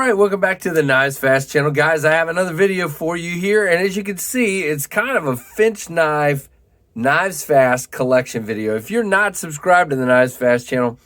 right, welcome back to the KnivesFAST channel. Guys, I have another video for you here, and as you can see, it's kind of a Finch knife KnivesFAST collection video. If you're not subscribed to the KnivesFAST channel,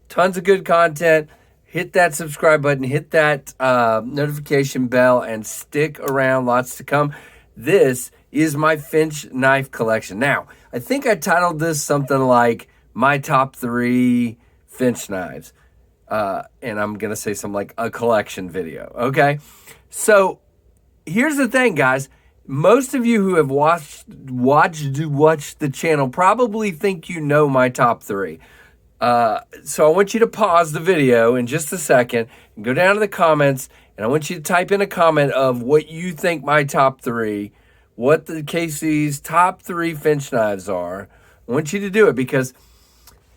tons of good content. Hit that subscribe button, hit that notification bell, and stick around, lots to come. This is my Finch knife collection. Now, I think I titled this something like My Top 3 Finch Knives. And I'm going to say something like a collection video, okay? So here's the thing, guys. Most of you who have watched the channel probably think you know my top 3. So I want you to pause the video in just a second and go down to the comments, and I want you to type in a comment of what you think my top 3, what the KC's top 3 Finch knives are. I want you to do it because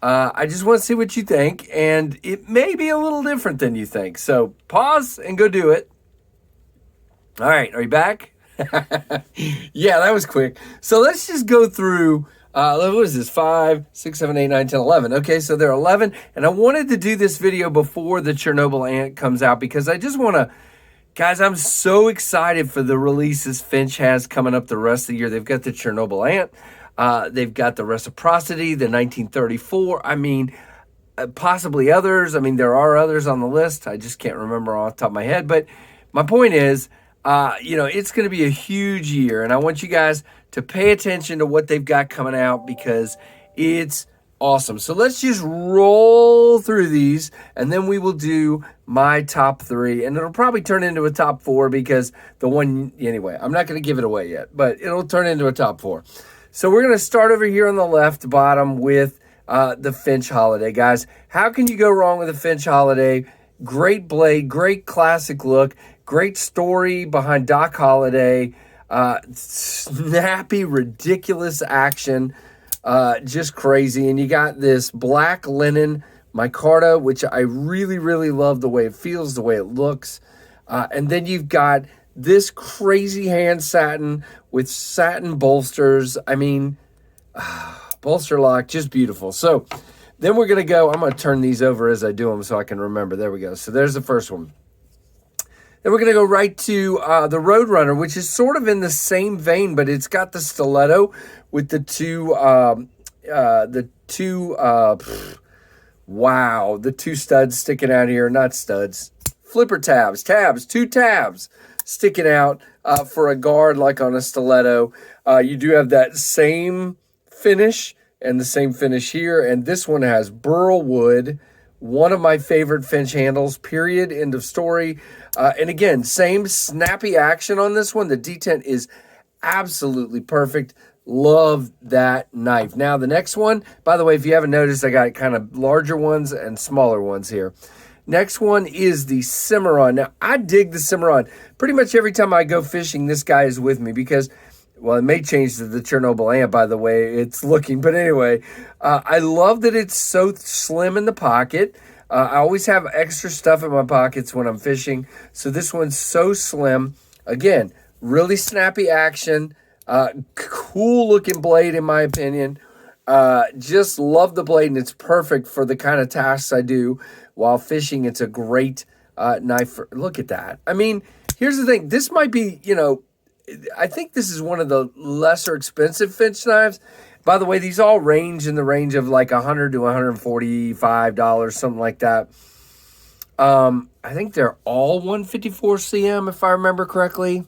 I just want to see what you think, and it may be a little different than you think. So pause and go do it. All right, are you back? Yeah, that was quick. So let's just go through, what is this, 5, 6, 7, 8, 9, 10, 11. Okay, so there are 11, and I wanted to do this video before the Chernobyl ant comes out because I just want to, guys, I'm so excited for the releases Finch has coming up the rest of the year. They've got the Chernobyl ant. They've got the Reciprocity, the 1934. I mean, possibly others. I mean, there are others on the list. I just can't remember off the top of my head. But my point is, it's going to be a huge year. And I want you guys to pay attention to what they've got coming out because it's awesome. So let's just roll through these, and then we will do my top 3. And it'll probably turn into a top 4 because anyway, I'm not going to give it away yet, but it'll turn into a top 4. So we're going to start over here on the left bottom with the Finch Holiday, guys. How can you go wrong with a Finch Holiday? Great blade, great classic look, great story behind Doc Holliday, snappy, ridiculous action, just crazy. And you got this black linen micarta, which I really, really love the way it feels, the way it looks. And then you've got this crazy hand satin with satin bolsters. I mean, bolster lock, just beautiful. So then we're going to go, I'm going to turn these over as I do them so I can remember. There we go. So there's the first one. Then we're going to go right to the Roadrunner, which is sort of in the same vein, but it's got the stiletto with the two studs sticking out here. Not studs, flipper tabs, two tabs sticking out for a guard like on a stiletto. You do have that same finish and the same finish here. And this one has burl wood, one of my favorite Finch handles, period, end of story. And again, same snappy action on this one. The detent is absolutely perfect. Love that knife. Now, the next one, by the way, if you haven't noticed, I got kind of larger ones and smaller ones here. Next one is the Cimarron. Now, I dig the Cimarron. Pretty much every time I go fishing, this guy is with me because, well, it may change to the Chernobyl ant, by the way it's looking. But anyway, I love that it's so slim in the pocket. I always have extra stuff in my pockets when I'm fishing. So this one's so slim. Again, really snappy action. Cool looking blade, in my opinion. Just love the blade, and it's perfect for the kind of tasks I do while fishing. It's a great knife. Look at that. I mean, here's the thing. This might be, I think this is one of the lesser expensive Finch knives. By the way, these all range in the range of like $100 to $145, something like that. I think they're all 154 cm, if I remember correctly.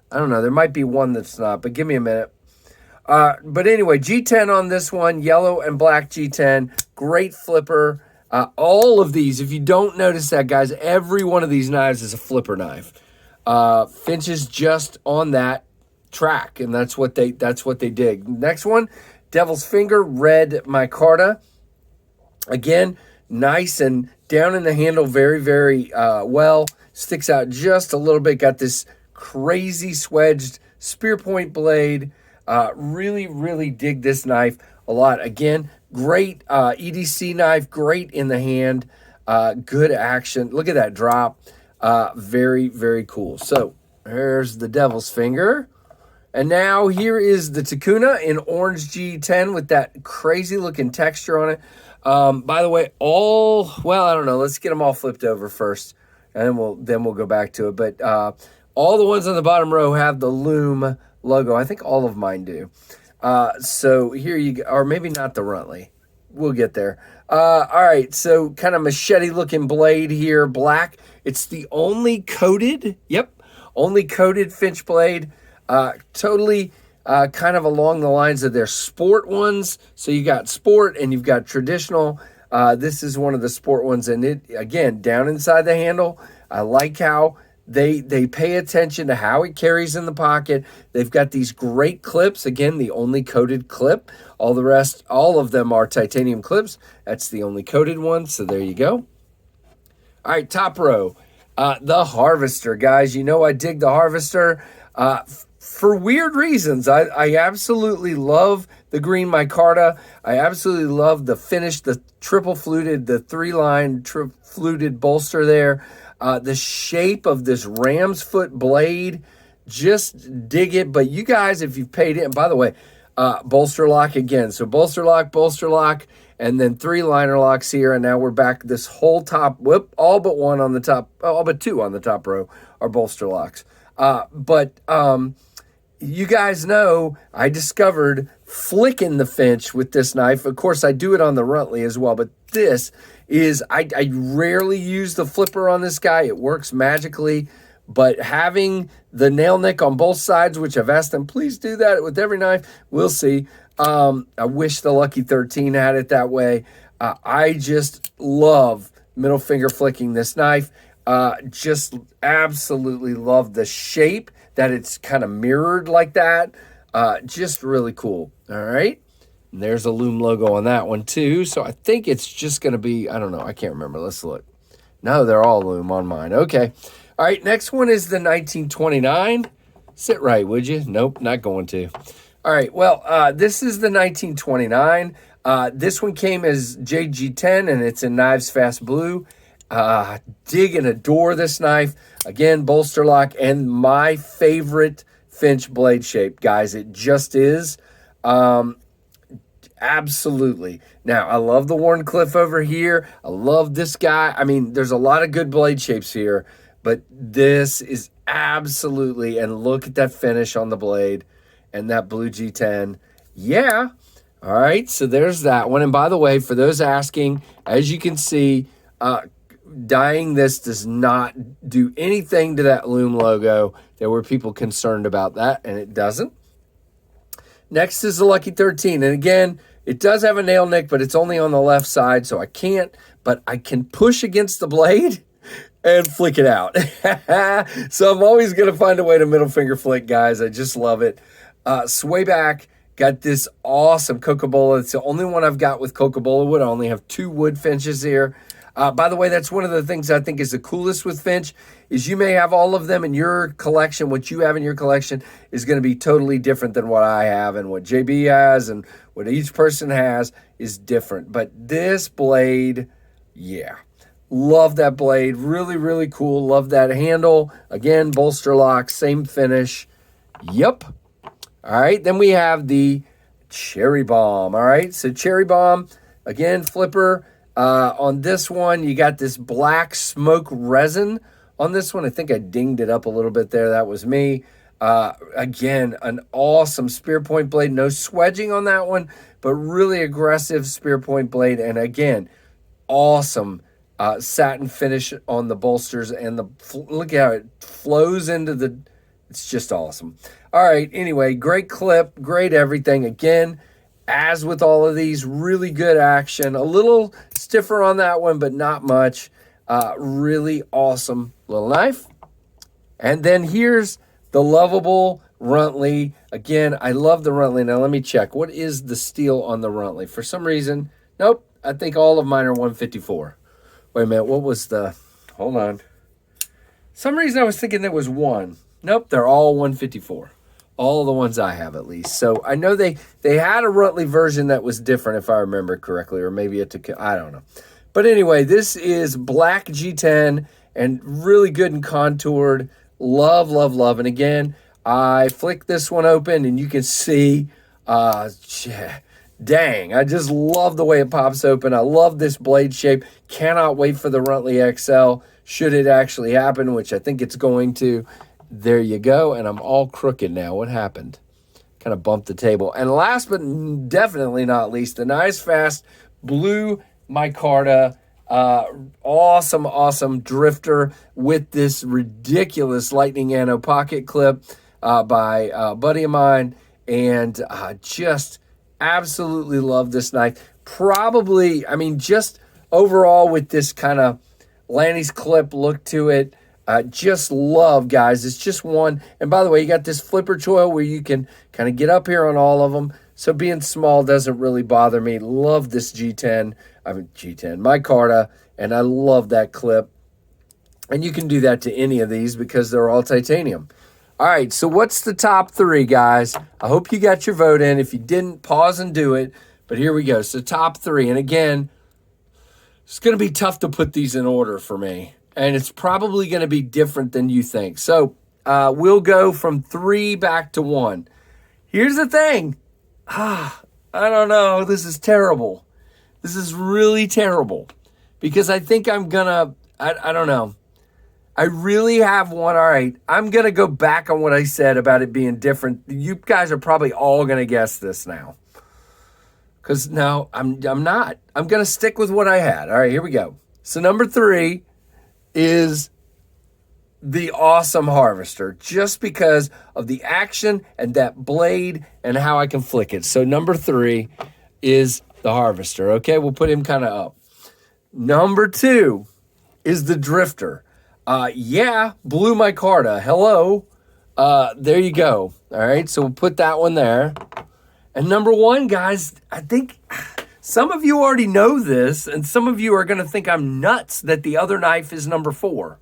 I don't know. There might be one that's not, but give me a minute. But anyway, G10 on this one, yellow and black G10, great flipper. All of these, if you don't notice that, guys, every one of these knives is a flipper knife. Finch is just on that track, and that's what they dig. Next one, Devil's Finger, red micarta. Again, nice and down in the handle, very, very well. Sticks out just a little bit. Got this crazy swedged spear point blade. Really, really dig this knife a lot. Again, great EDC knife, great in the hand, good action. Look at that drop. Very, very cool. So there's the Devil's Finger. And now here is the Takuna in orange G10 with that crazy looking texture on it. By the way, I don't know. Let's get them all flipped over first. and then we'll go back to it. But all the ones on the bottom row have the Loom logo. I think all of mine do. So here you go, or maybe not the Runtley. We'll get there. All right, so kind of machete-looking blade here, black. It's the only coated, only coated Finch blade. Totally kind of along the lines of their sport ones. So you got sport and you've got traditional. This is one of the sport ones, and it, again, down inside the handle, I like how they pay attention to how it carries in the pocket. They've got these great clips. Again, the only coated clip. All the rest, all of them are titanium clips. That's the only coated one, so there you go. All right, top row. The Harvester, guys. You know I dig the Harvester for weird reasons. I absolutely love the green micarta. I absolutely love the finish, the triple fluted, the three-line fluted bolster there. The shape of this ram's foot blade, just dig it. But you guys, if you've paid it, and by the way, bolster lock again. So bolster lock, and then three liner locks here. And now we're back this whole top, all but one on the top, all but two on the top row are bolster locks. But you guys know I discovered flicking the Finch with this knife. Of course, I do it on the Runtley as well, but this is, I rarely use the flipper on this guy. It works magically, but having the nail nick on both sides, which I've asked them, please do that with every knife. We'll see. I wish the Lucky 13 had it that way. I just love middle finger flicking this knife. Just absolutely love the shape that it's kind of mirrored like that. Just really cool. All right. And there's a Loom logo on that one too. So I think it's just going to be, I don't know. I can't remember. Let's look. No, they're all Loom on mine. Okay. All right. Next one is the 1929. Sit right, would you? Nope, not going to. All right. Well, this is the 1929. This one came as JG10 and it's in KnivesFAST blue. Dig and adore this knife. Again, bolster lock and my favorite Finch blade shape, guys. It just is. Absolutely. Now, I love the Warncliffe over here. I love this guy. I mean, there's a lot of good blade shapes here, but this is absolutely, and look at that finish on the blade and that blue G10. Yeah. All right. So there's that one. And by the way, for those asking, as you can see, dyeing this does not do anything to that Loom logo. There were people concerned about that, and it doesn't. Next is the Lucky 13. And again, it does have a nail nick, but it's only on the left side, so I can't. But I can push against the blade and flick it out. So I'm always going to find a way to middle finger flick, guys. I just love it. Sway back. Got this awesome Coca-Cola. It's the only one I've got with Coca-Cola wood. I only have 2 wood Finches here. By the way, that's one of the things I think is the coolest with Finch is you may have all of them in your collection. What you have in your collection is going to be totally different than what I have, and what JB has and what each person has is different. But this blade, yeah, love that blade. Really, really cool. Love that handle. Again, bolster lock, same finish. Yep. All right, then we have the Cherry Bomb. All right, so Cherry Bomb, again, flipper. On this one, you got this black smoke resin on this one. I think I dinged it up a little bit there. That was me. Again, an awesome spear point blade. No swedging on that one, but really aggressive spear point blade. And again, awesome satin finish on the bolsters. And look how it flows into the... It's just awesome. All right, anyway, great clip, great everything. Again, as with all of these, really good action. A little stiffer on that one, but not much. Really awesome little knife. And then here's the lovable Runtley. Again, I love the Runtley. Now, let me check. What is the steel on the Runtley? For some reason, nope. I think all of mine are 154. Wait a minute. What was the... Hold on. Some reason I was thinking there was 1. Nope, they're all 154. All the ones I have, at least. So I know they had a Runtley version that was different, if I remember correctly, or maybe it took, I don't know. But anyway, this is black G10 and really good and contoured. Love, love, love. And again, I flick this one open and you can see, dang, I just love the way it pops open. I love this blade shape. Cannot wait for the Runtley XL. should it actually happen, which I think it's going to. There you go. And I'm all crooked now. What happened? Kind of bumped the table. And last but definitely not least, the KnivesFAST Blue Micarta. Awesome drifter with this ridiculous lightning anno pocket clip by a buddy of mine. And just absolutely love this knife. Probably, I mean, just overall with this kind of Lanny's clip look to it, just love, guys. It's just one. And by the way, you got this flipper choil where you can kind of get up here on all of them. So being small doesn't really bother me. Love this micarta, and I love that clip. And you can do that to any of these because they're all titanium. All right, so what's the top three, guys? I hope you got your vote in. If you didn't, pause and do it. But here we go. So top three. And again, it's going to be tough to put these in order for me. And it's probably going to be different than you think. So we'll go from 3 back to 1. Here's the thing. I don't know. This is terrible. This is really terrible. Because I think I'm going to, I don't know. I really have one. All right. I'm going to go back on what I said about it being different. You guys are probably all going to guess this now. Because no, I'm not. I'm going to stick with what I had. All right, here we go. So number 3 is the awesome Harvester, just because of the action and that blade and how I can flick it. So number 3 is the Harvester. Okay, we'll put him kind of up. Number 2 is the Drifter. Blue Micarta. Hello. There you go. All right, so we'll put that one there. And number 1, guys, I think some of you already know this, and some of you are going to think I'm nuts that the other knife is number 4.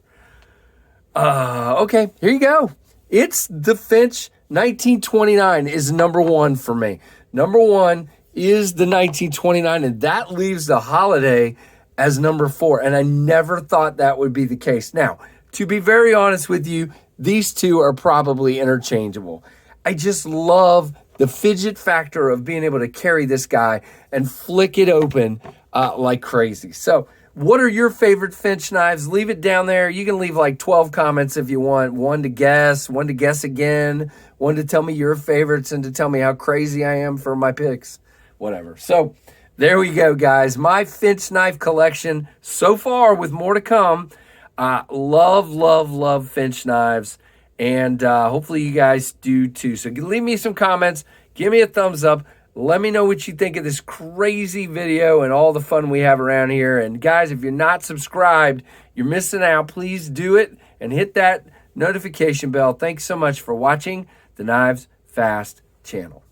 Okay, here you go. It's the Finch 1929 is number 1 for me. Number 1 is the 1929, and that leaves the Holiday as number 4, and I never thought that would be the case. Now, to be very honest with you, these two are probably interchangeable. I just love the fidget factor of being able to carry this guy and flick it open like crazy. So what are your favorite Finch knives? Leave it down there. You can leave like 12 comments if you want. One to guess again, one to tell me your favorites, and to tell me how crazy I am for my picks, whatever. So there we go, guys. My Finch knife collection so far, with more to come. Love Finch knives. And hopefully you guys do too. So leave me some comments. Give me a thumbs up. Let me know what you think of this crazy video and all the fun we have around here. And guys, if you're not subscribed, you're missing out. Please do it and hit that notification bell. Thanks so much for watching the KnivesFAST channel.